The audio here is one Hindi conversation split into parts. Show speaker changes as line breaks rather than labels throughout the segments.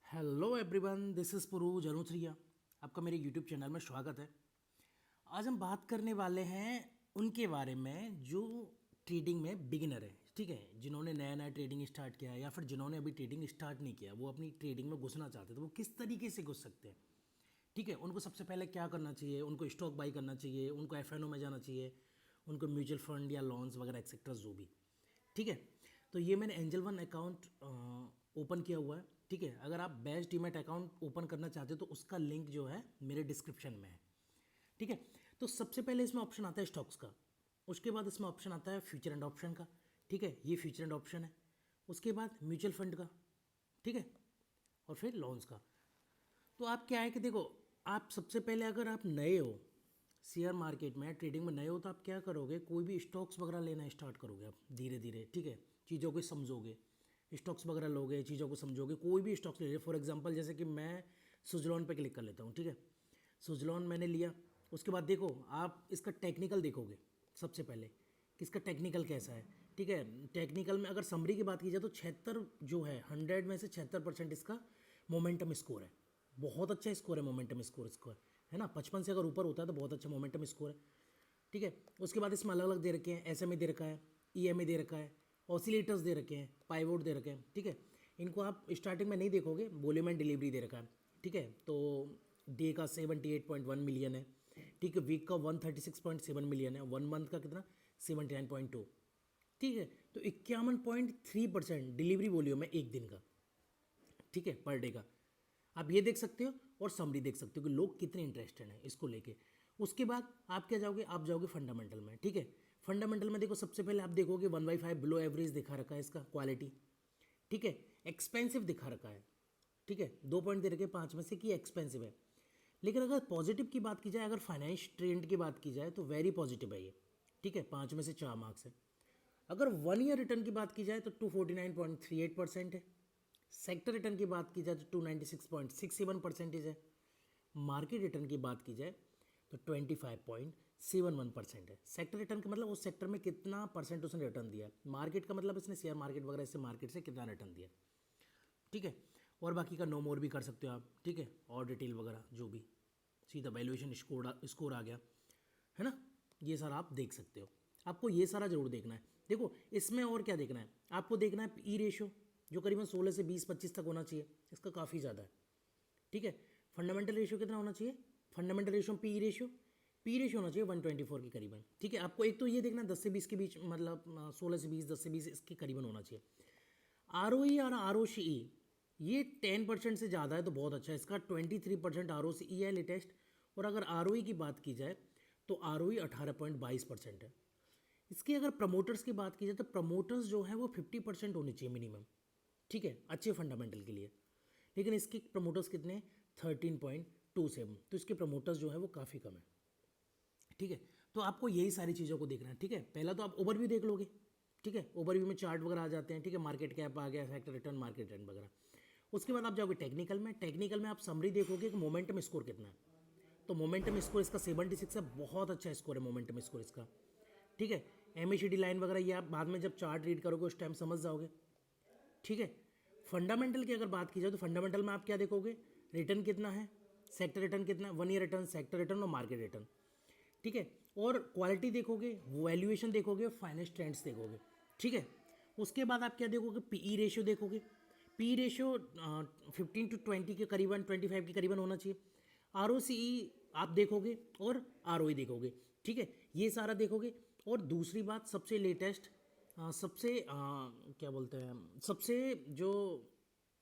हेलो एवरीवन, दिस इज़ पुरूज अनुसरिया। आपका मेरे यूट्यूब चैनल में स्वागत है। आज हम बात करने वाले हैं उनके बारे में जो ट्रेडिंग में बिगिनर है, ठीक है, जिन्होंने नया नया ट्रेडिंग स्टार्ट किया है या फिर जिन्होंने अभी ट्रेडिंग स्टार्ट नहीं किया, वो अपनी ट्रेडिंग में घुसना चाहते हैं तो वो किस तरीके से घुस सकते हैं। ठीक है, उनको सबसे पहले क्या करना चाहिए, उनको स्टॉक बाई करना चाहिए, उनको एफएनओ में जाना चाहिए, उनको म्यूचुअल फंड या लोन्स वगैरह एक्सेट्रा जो भी। ठीक है, तो ये मैंने एंजल वन अकाउंट ओपन किया हुआ है। ठीक है, अगर आप बेस्ट डीमैट अकाउंट ओपन करना चाहते हो तो उसका लिंक जो है मेरे डिस्क्रिप्शन में है। ठीक है, तो सबसे पहले इसमें ऑप्शन आता है स्टॉक्स का, उसके बाद इसमें ऑप्शन आता है फ्यूचर एंड ऑप्शन का। ठीक है, ये फ्यूचर एंड ऑप्शन है। उसके बाद म्यूचुअल फंड का, ठीक है, और फिर लोन्स का। तो आप क्या है कि देखो, आप सबसे पहले अगर आप नए हो शेयर मार्केट में, ट्रेडिंग में नए हो, तो आप क्या करोगे, कोई भी स्टॉक्स वगैरह लेना स्टार्ट करोगे आप धीरे धीरे। ठीक है, चीज़ों को समझोगे, स्टॉक्स वगैरह लोगे, चीज़ों को समझोगे, कोई भी स्टॉक्स ले लीजिए। फॉर एग्जांपल जैसे कि मैं सुजलॉन पे क्लिक कर लेता हूँ। ठीक है, सुजलॉन मैंने लिया। उसके बाद देखो, आप इसका टेक्निकल देखोगे सबसे पहले कि इसका टेक्निकल कैसा है। ठीक है, टेक्निकल में अगर समरी की बात की जाए तो 76 जो है 100 में से 76% इसका मोमेंटम स्कोर है। बहुत अच्छा स्कोर है मोमेंटम स्कोर इसका, है ना। 55 से अगर ऊपर होता है तो बहुत अच्छा मोमेंटम स्कोर है। ठीक है, उसके बाद इसमें अलग अलग दे रखे हैं, एसएमए दे रखा है, ईएमए दे रखा है, ऑसिलेटर्स दे रखे हैं, पाइवोट दे रखे हैं। ठीक है, इनको आप स्टार्टिंग में नहीं देखोगे, वॉल्यूम एंड डिलीवरी दे रखा है। ठीक है, तो डे का 78.1 मिलियन है। ठीक है, वीक का 136.7 मिलियन है, 1 मंथ का कितना 79.2। ठीक है, तो 51.3% डिलीवरी वॉल्यूम है एक दिन का। ठीक है, पर डे का। आप ये देख सकते हो और समरी देख सकते हो कि लोग कितने इंटरेस्टेड हैं इसको लेके। उसके बाद आप क्या जाओगे, आप जाओगे फंडामेंटल में। ठीक है, फंडामेंटल में देखो, सबसे पहले आप देखोगे 1/5 बिलो एवरेज दिखा रखा है इसका क्वालिटी। ठीक है, एक्सपेंसिव दिखा रखा है। ठीक है, 2 पॉइंट दे रखे 5 में से कि एक्सपेंसिव है। लेकिन अगर पॉजिटिव की बात की जाए, अगर फाइनेंस ट्रेंड की बात की जाए तो वेरी पॉजिटिव है ये। ठीक है, 5 में से 4 मार्क्स है। अगर 1 ईयर रिटर्न की बात की जाए तो 249.38% है। सेक्टर रिटर्न की बात की जाए तो 296.67% है। मार्केट रिटर्न की बात की जाए तो 25.71% है। सेक्टर रिटर्न का मतलब उस सेक्टर में कितना परसेंट उसने रिटर्न दिया, मार्केट का मतलब इसने शेयर मार्केट वगैरह से मार्केट से कितना रिटर्न दिया। ठीक है, और बाकी का नो मोर भी कर सकते हो आप। ठीक है, और डिटेल वगैरह जो भी, सीधा वैल्यूएशन स्कोर आ गया, है ना। ये सारा आप देख सकते हो, आपको ये सारा जरूर देखना है। देखो, इसमें और क्या देखना है, आपको देखना है ई रेशो, जो करीबन 16 से 20-25 तक होना चाहिए, इसका काफ़ी ज़्यादा है। ठीक है, फंडामेंटल रेशियो कितना होना चाहिए, फंडामेंटल रेशियो पी रेशियो होना चाहिए 124 के करीबन। ठीक है, आपको एक तो ये देखना है 10 से 20 के बीच, मतलब 16 से 20, 10 से 20 इसके करीबन होना चाहिए। आरओई और आरओसीई ये 10% से ज़्यादा है तो बहुत अच्छा है, इसका 23% आरओसीई है लेटेस्ट। और अगर आरओई की बात की जाए तो आरओई 18.22% है। इसकी अगर प्रमोटर्स की बात की जाए तो प्रमोटर्स जो है वो 50% होने चाहिए मिनिमम। ठीक है, अच्छे फंडामेंटल के लिए। लेकिन इसके प्रमोटर्स कितने, 13.27, तो इसके प्रमोटर्स जो है वो काफ़ी कम है। ठीक है, तो आपको यही सारी चीज़ों को देखना है। ठीक है, पहला तो आप ओवरव्यू देख लोगे। ठीक है, ओवरव्यू में चार्ट वगैरह आ जाते हैं। ठीक है, मार्केट कैप आ गया, सेक्टर रिटर्न, मार्केट रिटर्न वगैरह। उसके बाद आप जाओगे टेक्निकल में। टेक्निकल में आप समरी देखोगे कि मोमेंटम स्कोर कितना है। तो मोमेंटम स्कोर इसका 76 है, बहुत अच्छा स्कोर है मोमेंटम स्कोर इसका। ठीक है, एमएसीडी लाइन वगैरह ये आप बाद में जब चार्ट रीड करोगे उस टाइम समझ जाओगे। ठीक है, फंडामेंटल की अगर बात की जाए तो फंडामेंटल में आप क्या देखोगे, रिटर्न कितना है, सेक्टर रिटर्न कितना है, 1 ईयर रिटर्न, सेक्टर रिटर्न और मार्केट रिटर्न। ठीक है, और क्वालिटी देखोगे, वैल्यूएशन देखोगे, फाइनेंस ट्रेंड्स देखोगे। ठीक है, उसके बाद आप क्या देखोगे, पीई रेशियो देखोगे। पी रेशियो 15 to 20 के करीबन, 25 के करीबन होना चाहिए। आरओसीई आप देखोगे और आरओई देखोगे। ठीक है, ये सारा देखोगे। और दूसरी बात, सबसे लेटेस्ट, सबसे क्या बोलते हैं, सबसे जो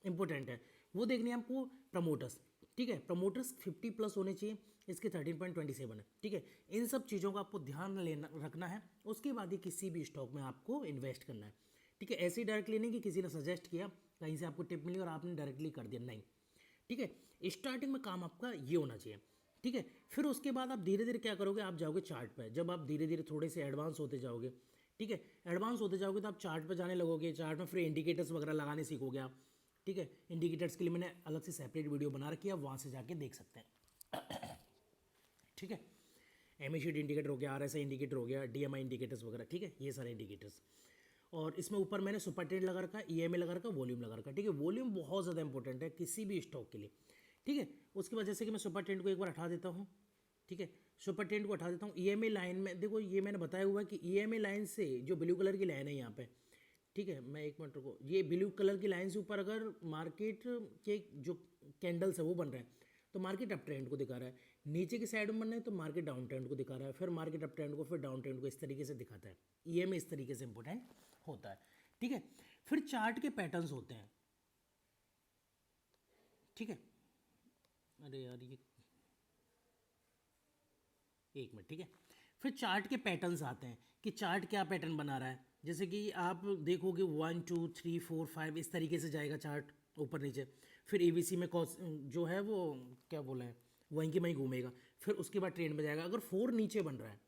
इम्पोर्टेंट है वो देखनी है आपको, प्रमोटर्स। ठीक है, प्रमोटर्स 50+ होने चाहिए, इसके 13.27 है। ठीक है, इन सब चीज़ों का आपको ध्यान लेना रखना है। उसके बाद ही किसी भी स्टॉक में आपको इन्वेस्ट करना है। ठीक है, ऐसे ही डायरेक्टली नहीं कि किसी ने सजेस्ट किया, कहीं से आपको टिप मिली और आपने डायरेक्टली कर दिया, नहीं। ठीक है, स्टार्टिंग में काम आपका ये होना चाहिए। ठीक है, फिर उसके बाद आप धीरे धीरे क्या करोगे, आप जाओगे चार्ट पे। जब आप धीरे धीरे थोड़े से एडवांस होते जाओगे, ठीक है, एडवांस होते जाओगे तो आप चार्ट पे जाने लगोगे। चार्ट में फिर इंडिकेटर्स वगैरह लगाने सीखोगे आप। ठीक है, इंडिकेटर्स के लिए मैंने अलग से सेपरेट वीडियो बना रखी है, आप वहाँ से जाके देख सकते हैं। ठीक है, एमएसीडी इंडिकेटर हो गया, आरएसआई इंडिकेटर हो गया, डीएमआई इंडिकेटर्स वगैरह। ठीक है, ये सारे इंडिकेटर्स। और इसमें ऊपर मैंने सुपर ट्रेंड लगा रखा है, ईएमए लगा रखा है, वॉल्यूम लगा रखा है, ठीक है। वॉल्यूम बहुत ज़्यादा इंपॉर्टेंट है किसी भी स्टॉक के लिए, ठीक है। उसके बाद जैसे कि मैं सुपर ट्रेंड को एक बार हटा देता हूँ, ठीक है, सुपर ट्रेंड को हटा देता हूँ। ईएमए लाइन में देखो, ये मैंने बताया हुआ है कि ईएमए लाइन से जो ब्लू कलर की लाइन है यहाँ पे, ठीक है, मैं एक मिनट रुको, ये ब्लू कलर की लाइन से ऊपर अगर मार्केट के जो कैंडल्स है वो बन रहे हैं तो मार्केट अप ट्रेंड को दिखा रहा है, नीचे की साइड में बन रहे हैं तो मार्केट डाउन ट्रेंड को दिखा रहा है, फिर मार्केट अप ट्रेंड को, फिर डाउन ट्रेंड को, इस तरीके से दिखाता है। ईएमए इस तरीके से इंपॉर्टेंट होता है, ठीक है। फिर चार्ट के पैटर्न्स होते हैं, ठीक है। अरे यार ये एक मिनट, ठीक है। फिर चार्ट के पैटर्न्स आते हैं कि चार्ट क्या पैटर्न बना रहा है। जैसे कि आप देखोगे 1 2 3 4 5 इस तरीके से जाएगा चार्ट ऊपर नीचे, फिर एबीसी में कॉस जो है वो क्या बोला है वहीं की वहीं घूमेगा, फिर उसके बाद ट्रेंड में जाएगा। अगर 4 नीचे बन रहा है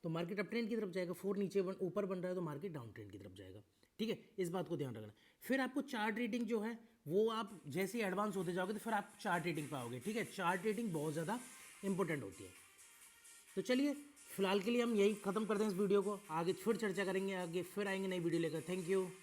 तो मार्केट अप ट्रेंड की तरफ जाएगा, 4 नीचे ऊपर बन रहा है तो मार्केट डाउन ट्रेंड की तरफ जाएगा, ठीक है। इस बात को ध्यान रखना। फिर आपको चार्ट रीडिंग जो है वो आप जैसे ही एडवांस होते जाओगे तो फिर आप चार्ट रीडिंग पाओगे, ठीक है। चार्ट रीडिंग बहुत ज़्यादा इंपॉर्टेंट होती है। तो चलिए फिलहाल के लिए हम यही ख़त्म करते हैं इस वीडियो को, आगे फिर चर्चा करेंगे, आगे फिर आएंगे नई वीडियो लेकर। Thank you.